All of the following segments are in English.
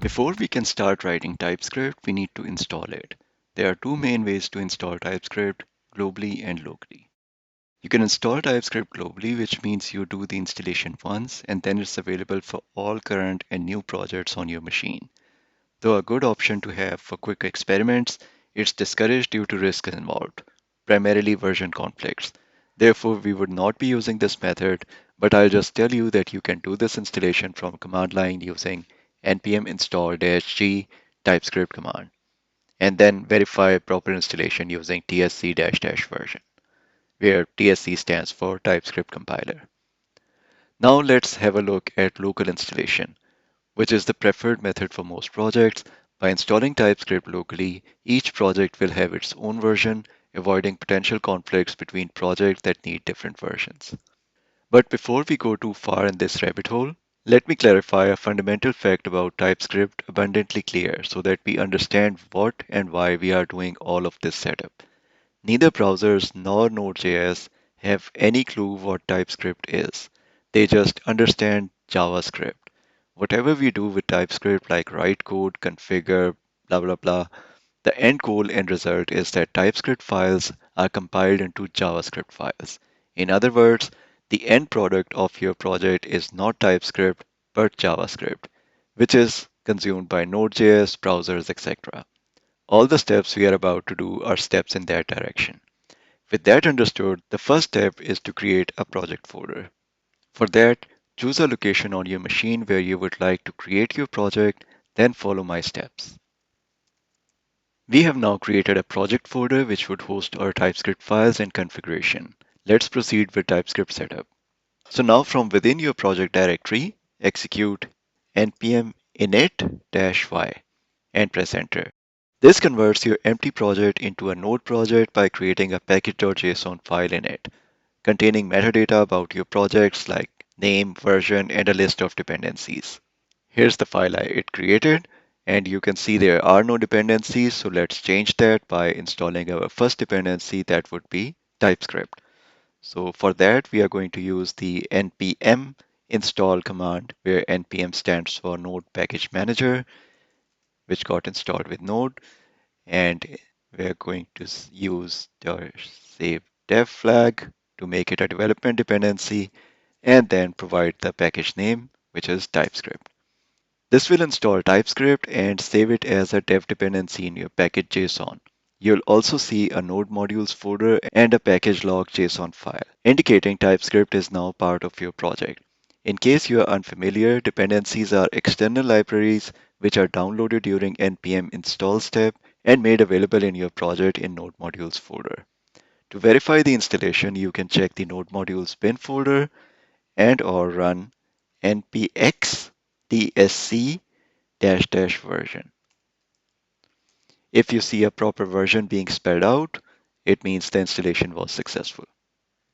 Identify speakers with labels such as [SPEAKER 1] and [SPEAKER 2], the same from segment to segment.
[SPEAKER 1] Before we can start writing TypeScript, we need to install it. There are two main ways to install TypeScript, globally and locally. You can install TypeScript globally, which means you do the installation once and then it's available for all current and new projects on your machine. Though a good option to have for quick experiments, it's discouraged due to risks involved, primarily version conflicts. Therefore, we would not be using this method, but I'll just tell you that you can do this installation from command line using npm install-g TypeScript command, and then verify proper installation using tsc-version, where tsc stands for TypeScript compiler. Now let's have a look at local installation, which is the preferred method for most projects. By installing TypeScript locally, each project will have its own version, avoiding potential conflicts between projects that need different versions. But before we go too far in this rabbit hole, let me clarify a fundamental fact about TypeScript abundantly clear so that we understand what and why we are doing all of this setup. Neither browsers nor Node.js have any clue what TypeScript is. They just understand JavaScript. Whatever we do with TypeScript, like write code, configure, blah, blah, blah, the end goal and result is that TypeScript files are compiled into JavaScript files. In other words, the end product of your project is not TypeScript, but JavaScript, which is consumed by Node.js, browsers, etc. All the steps we are about to do are steps in that direction. With that understood, the first step is to create a project folder. For that, choose a location on your machine where you would like to create your project, then follow my steps. We have now created a project folder which would host our TypeScript files and configuration. Let's proceed with TypeScript setup. So now from within your project directory, execute npm init-y and press enter. This converts your empty project into a node project by creating a package.json file in it, containing metadata about your projects like name, version, and a list of dependencies. Here's the file it created, and you can see there are no dependencies, so let's change that by installing our first dependency, that would be TypeScript. So for that, we are going to use the npm install command, where npm stands for Node Package Manager, which got installed with Node, and we're going to use the save dev flag to make it a development dependency, and then provide the package name, which is TypeScript. This will install TypeScript and save it as a dev dependency in your package.json. You'll also see a node modules folder and a package log JSON file, indicating TypeScript is now part of your project. In case you are unfamiliar, dependencies are external libraries which are downloaded during npm install step and made available in your project in node modules folder. To verify the installation, you can check the node modules bin folder and or run npx tsc version. If you see a proper version being spelled out, it means the installation was successful.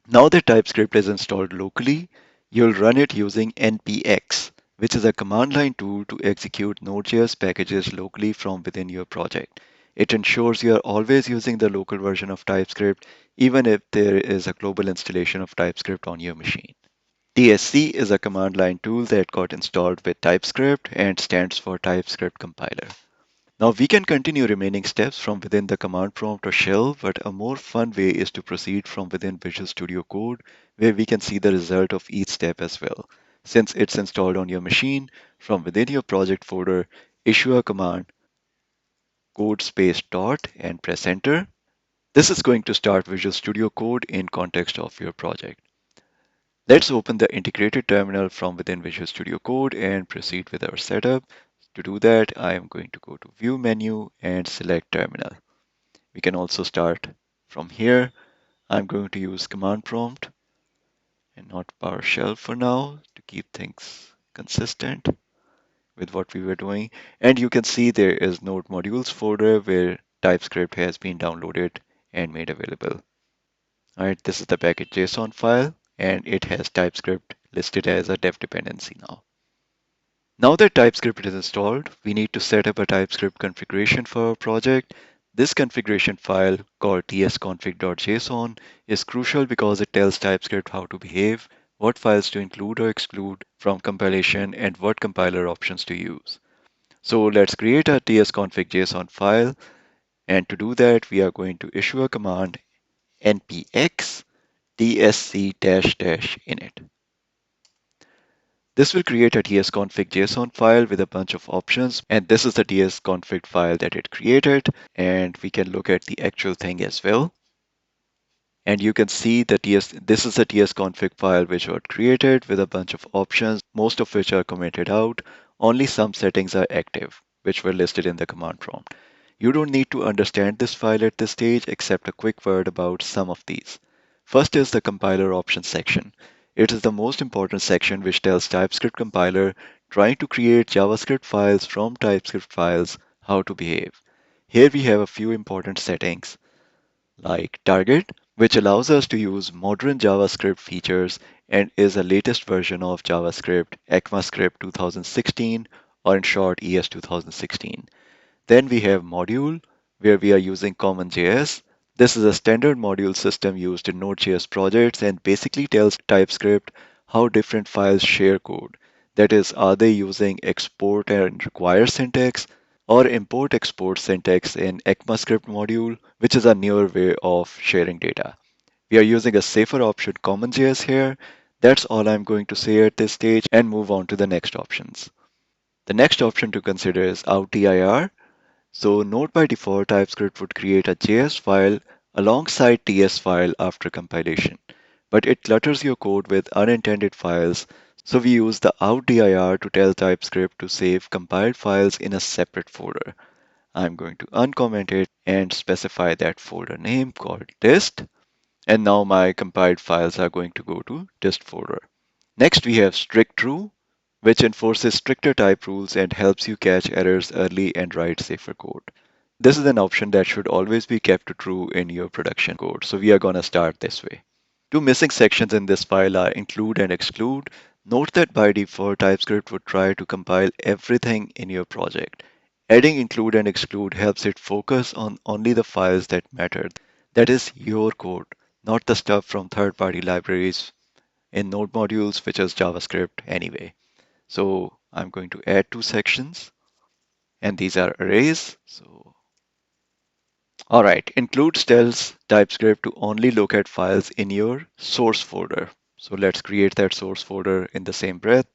[SPEAKER 1] Now that TypeScript is installed locally, you'll run it using npx, which is a command line tool to execute Node.js packages locally from within your project. It ensures you are always using the local version of TypeScript, even if there is a global installation of TypeScript on your machine. TSC is a command line tool that got installed with TypeScript and stands for TypeScript compiler. Now we can continue remaining steps from within the command prompt or shell, but a more fun way is to proceed from within Visual Studio Code, where we can see the result of each step as well. Since it's installed on your machine, from within your project folder, issue a command code space dot and press enter. This is going to start Visual Studio Code in context of your project. Let's open the integrated terminal from within Visual Studio Code and proceed with our setup. To do that, I am going to go to View menu and select Terminal. We can also start from here. I'm going to use command prompt and not PowerShell for now to keep things consistent with what we were doing. And you can see there is Node modules folder where TypeScript has been downloaded and made available. All right, this is the package.json file, and it has TypeScript listed as a dev dependency now. Now that TypeScript is installed, we need to set up a TypeScript configuration for our project. This configuration file, called tsconfig.json, is crucial because it tells TypeScript how to behave, what files to include or exclude from compilation, and what compiler options to use. So let's create a tsconfig.json file. And to do that, we are going to issue a command npx tsc-init. This will create a tsconfig.json file with a bunch of options, and this is the tsconfig file that it created, and we can look at the actual thing as well. And you can see this is the tsconfig file which was created with a bunch of options, most of which are commented out. Only some settings are active, which were listed in the command prompt. You don't need to understand this file at this stage, except a quick word about some of these. First is the compiler options section. It is the most important section which tells TypeScript compiler trying to create JavaScript files from TypeScript files how to behave. Here we have a few important settings like target, which allows us to use modern JavaScript features and is a latest version of JavaScript, ECMAScript 2016, or in short, ES 2016. Then we have module, where we are using CommonJS. This is a standard module system used in Node.js projects and basically tells TypeScript how different files share code. That is, are they using export and require syntax or import export syntax in ECMAScript module, which is a newer way of sharing data. We are using a safer option CommonJS here. That's all I'm going to say at this stage and move on to the next options. The next option to consider is outdir. So Node by default, TypeScript would create a JS file alongside TS file after compilation, but it clutters your code with unintended files. So we use the outdir to tell TypeScript to save compiled files in a separate folder. I'm going to uncomment it and specify that folder name called dist. And now my compiled files are going to go to dist folder. Next, we have strict true, which enforces stricter type rules and helps you catch errors early and write safer code. This is an option that should always be kept to true in your production code. So we are going to start this way. Two missing sections in this file are include and exclude. Note that by default, TypeScript would try to compile everything in your project. Adding include and exclude helps it focus on only the files that matter. That is your code, not the stuff from third-party libraries in node modules, which is JavaScript anyway. So I'm going to add two sections, and these are arrays. So, all right, includes tells TypeScript to only look at files in your source folder. So let's create that source folder in the same breath.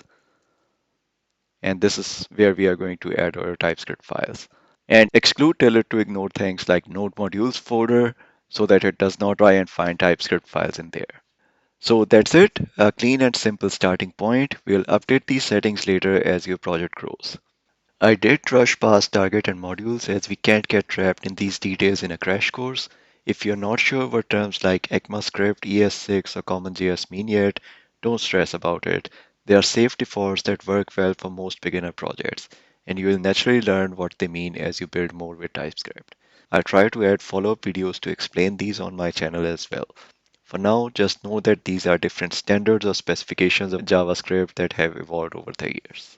[SPEAKER 1] And this is where we are going to add our TypeScript files. And exclude tell it to ignore things like node modules folder so that it does not try and find TypeScript files in there. So that's it, a clean and simple starting point. We'll update these settings later as your project grows. I did rush past target and modules as we can't get trapped in these details in a crash course. If you're not sure what terms like ECMAScript, ES6, or CommonJS mean yet, don't stress about it. They are safe defaults that work well for most beginner projects, and you will naturally learn what they mean as you build more with TypeScript. I'll try to add follow-up videos to explain these on my channel as well. For now, just know that these are different standards or specifications of JavaScript that have evolved over the years.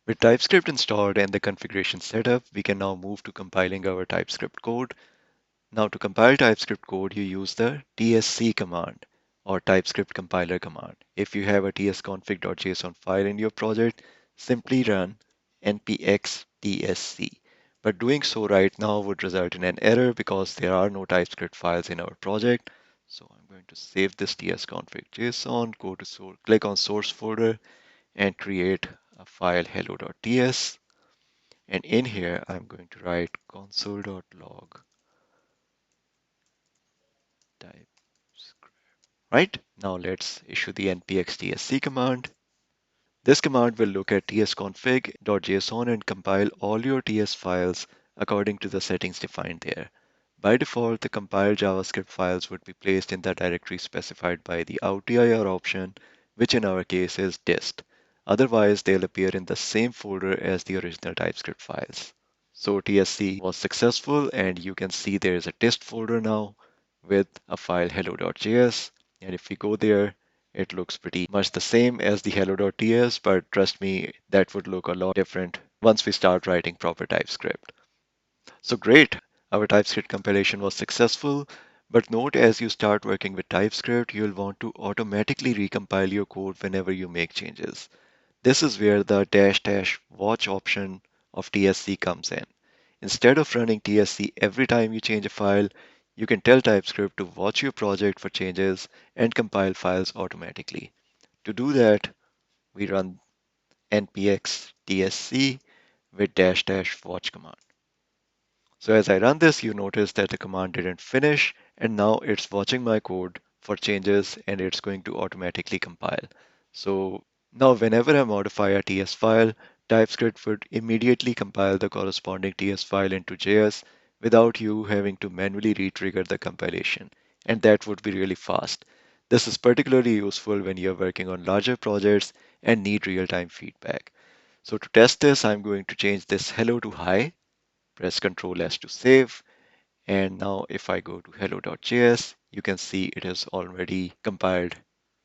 [SPEAKER 1] With TypeScript installed and the configuration set up, we can now move to compiling our TypeScript code. Now to compile TypeScript code, you use the tsc command or TypeScript compiler command. If you have a tsconfig.json file in your project, simply run npx tsc. But doing so right now would result in an error because there are no TypeScript files in our project. So I'm going to save this tsconfig.json, go to source, click on source folder and create a file hello.ts. And in here, I'm going to write console.log TypeScript. Right? Now let's issue the npx_tsc command. This command will look at tsconfig.json and compile all your TS files according to the settings defined there. By default, the compiled JavaScript files would be placed in the directory specified by the outdir option, which in our case is dist. Otherwise, they'll appear in the same folder as the original TypeScript files. So TSC was successful, and you can see there is a dist folder now with a file hello.js. And if we go there, it looks pretty much the same as the hello.ts, but trust me, that would look a lot different once we start writing proper TypeScript. So great, our TypeScript compilation was successful, but note as you start working with TypeScript, you'll want to automatically recompile your code whenever you make changes. This is where the dash dash watch option of TSC comes in. Instead of running TSC every time you change a file, you can tell TypeScript to watch your project for changes and compile files automatically. To do that, we run npx tsc with dash dash watch command. So as I run this, you notice that the command didn't finish, and now it's watching my code for changes and it's going to automatically compile. So now whenever I modify a TS file, TypeScript would immediately compile the corresponding TS file into JS without you having to manually re-trigger the compilation. And that would be really fast. This is particularly useful when you're working on larger projects and need real-time feedback. So to test this, I'm going to change this hello to hi, press Ctrl S to save. And now if I go to hello.js, you can see it is already compiled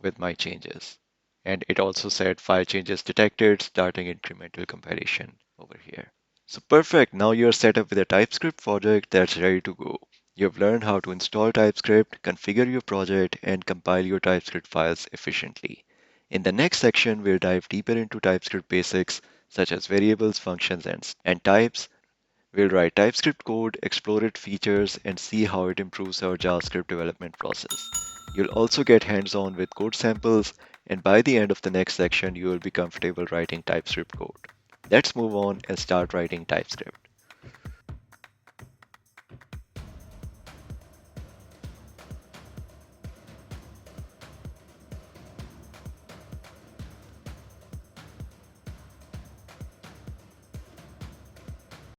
[SPEAKER 1] with my changes. And it also said file changes detected, starting incremental compilation over here. So perfect. Now you're set up with a TypeScript project that's ready to go. You've learned how to install TypeScript, configure your project, and compile your TypeScript files efficiently. In the next section, we'll dive deeper into TypeScript basics such as variables, functions, and types. We'll write TypeScript code, explore its features, and see how it improves our JavaScript development process. You'll also get hands-on with code samples, and by the end of the next section, you will be comfortable writing TypeScript code. Let's move on and start writing TypeScript.